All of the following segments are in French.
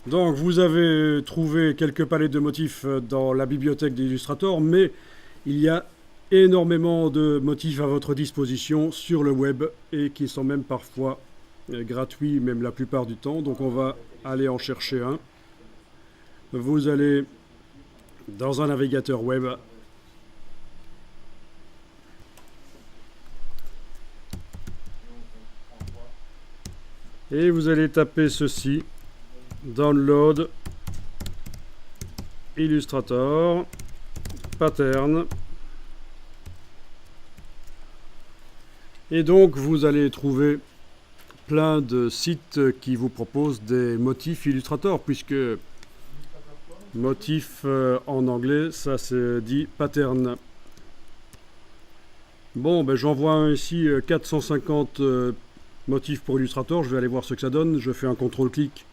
Donc vous avez trouvé quelques palettes de motifs dans la bibliothèque d'Illustrator, mais il y a énormément de motifs à votre disposition sur le web et qui sont même parfois gratuits, même la plupart du temps. Donc on va aller en chercher un. Vous allez dans un navigateur web. Et vous allez taper ceci. Download Illustrator Pattern. Et donc vous allez trouver plein de sites qui vous proposent des motifs Illustrator, puisque motif en anglais, ça se dit pattern. Bon, ben j'en vois un ici, 450 motifs pour Illustrator. Je vais aller voir ce que ça donne. Je fais un contrôle-clic.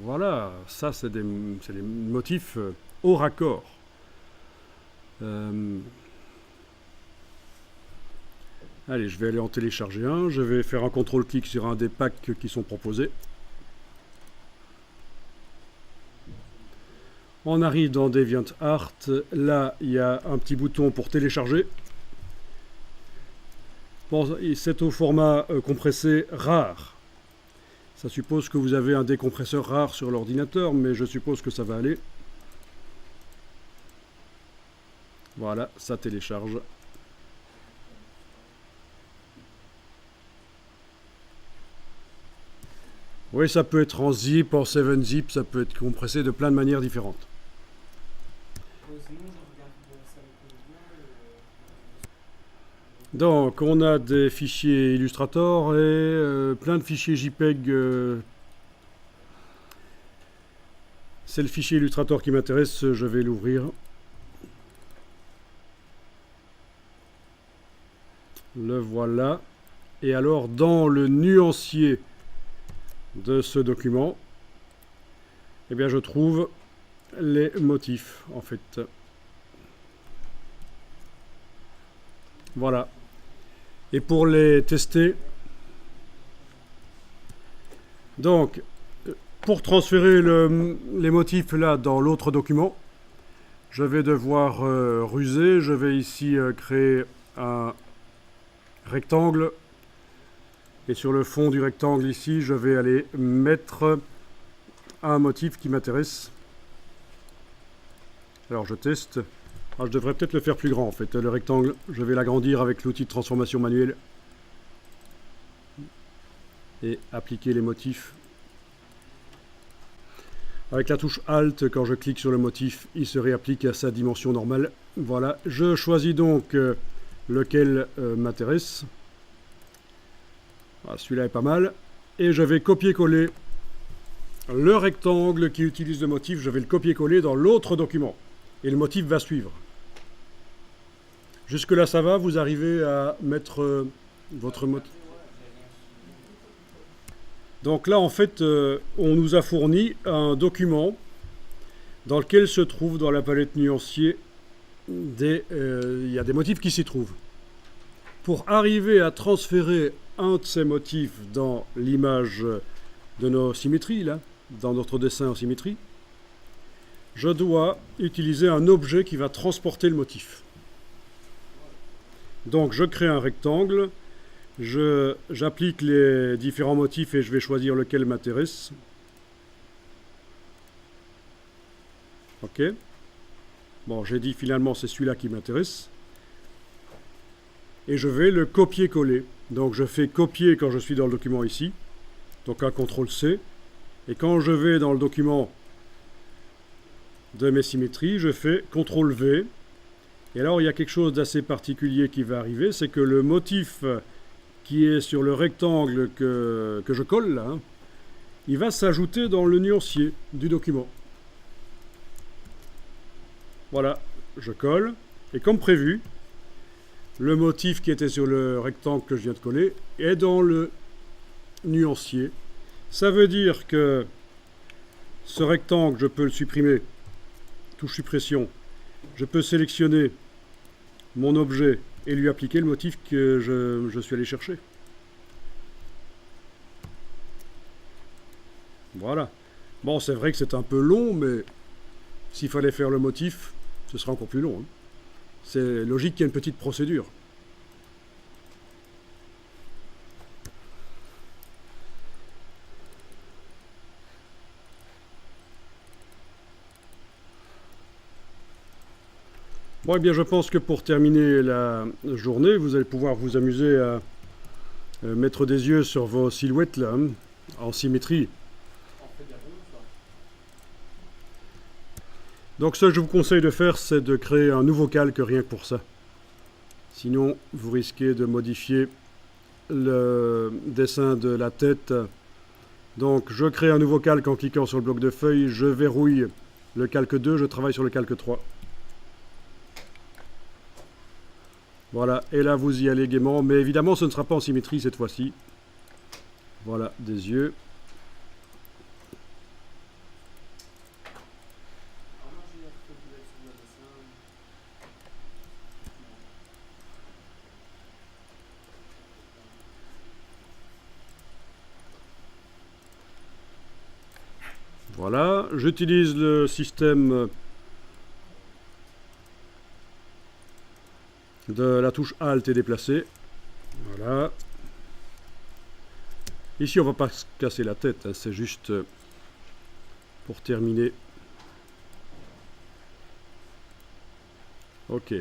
Voilà, ça c'est des motifs au raccord. Allez, je vais aller en télécharger un. Je vais faire un contrôle-clic sur un des packs qui sont proposés. On arrive dans DeviantArt. Là, il y a un petit bouton pour télécharger. Bon, c'est au format compressé rare. Ça suppose que vous avez un décompresseur rare sur l'ordinateur, mais je suppose que ça va aller. Voilà, ça télécharge. Oui, ça peut être en zip, en 7-zip, ça peut être compressé de plein de manières différentes. Donc, on a des fichiers Illustrator et plein de fichiers JPEG. C'est le fichier Illustrator qui m'intéresse, je vais l'ouvrir. Le voilà. Et alors, dans le nuancier de ce document, eh bien, je trouve les motifs, en fait. Voilà. Et pour les tester, donc, pour transférer les motifs là dans l'autre document, je vais devoir ruser. Je vais ici créer un rectangle. Et sur le fond du rectangle ici, je vais aller mettre un motif qui m'intéresse. Alors je teste. Ah, je devrais peut-être le faire plus grand en fait, le rectangle. Je vais l'agrandir avec l'outil de transformation manuelle. Et appliquer les motifs. Avec la touche Alt, quand je clique sur le motif, il se réapplique à sa dimension normale. Voilà, je choisis donc lequel m'intéresse. Voilà, celui-là est pas mal. Et je vais copier-coller le rectangle qui utilise le motif. Je vais le copier-coller dans l'autre document. Et le motif va suivre. Jusque là ça va, vous arrivez à mettre votre motif. Donc là en fait on nous a fourni un document dans lequel se trouve dans la palette nuancier il y a des motifs qui s'y trouvent. Pour arriver à transférer un de ces motifs dans l'image de nos symétries, là, dans notre dessin en symétrie, je dois utiliser un objet qui va transporter le motif. Donc je crée un rectangle, j'applique les différents motifs et je vais choisir lequel m'intéresse. Ok. Bon, j'ai dit finalement c'est celui-là qui m'intéresse. Et je vais le copier-coller. Donc je fais copier quand je suis dans le document ici. Donc un CTRL-C. Et quand je vais dans le document de mes symétries, je fais CTRL-V. Et alors il y a quelque chose d'assez particulier qui va arriver, c'est que le motif qui est sur le rectangle que je colle là, il va s'ajouter dans le nuancier du document. Voilà, je colle. Et comme prévu, le motif qui était sur le rectangle que je viens de coller est dans le nuancier. Ça veut dire que Ce rectangle, je peux le supprimer. Touche suppression. Je peux sélectionner mon objet et lui appliquer le motif que je suis allé chercher. Voilà. Bon, c'est vrai que c'est un peu long, mais s'il fallait faire le motif, ce sera encore plus long, hein. C'est logique qu'il y ait une petite procédure. Bon, eh bien, je pense que pour terminer la journée, vous allez pouvoir vous amuser à mettre des yeux sur vos silhouettes, là, hein, en symétrie. Donc, ce que je vous conseille de faire, c'est de créer un nouveau calque rien que pour ça. Sinon, vous risquez de modifier le dessin de la tête. Donc, je crée un nouveau calque en cliquant sur le bloc de feuilles, je verrouille le calque 2, je travaille sur le calque 3. Voilà, et là vous y allez gaiement, mais évidemment ce ne sera pas en symétrie cette fois-ci. Voilà, des yeux. Voilà, j'utilise le système de la touche Alt et déplacer. Voilà. Ici, on ne va pas se casser la tête, hein, c'est juste pour terminer. Ok.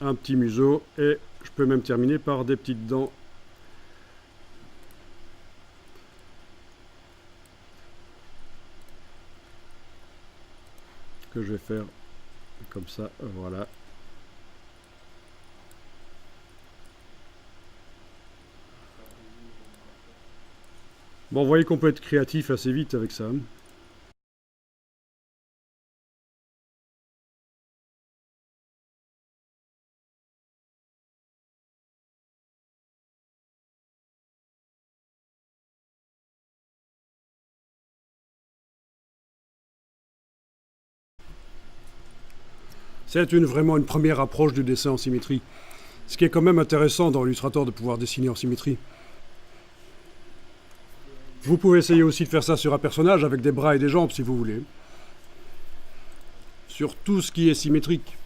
Un petit museau et je peux même terminer par des petites dents. Que je vais faire comme ça, voilà. Bon, vous voyez qu'on peut être créatif assez vite avec ça. C'est vraiment une première approche du dessin en symétrie. Ce qui est quand même intéressant dans Illustrator de pouvoir dessiner en symétrie. Vous pouvez essayer aussi de faire ça sur un personnage avec des bras et des jambes si vous voulez. Sur tout ce qui est symétrique.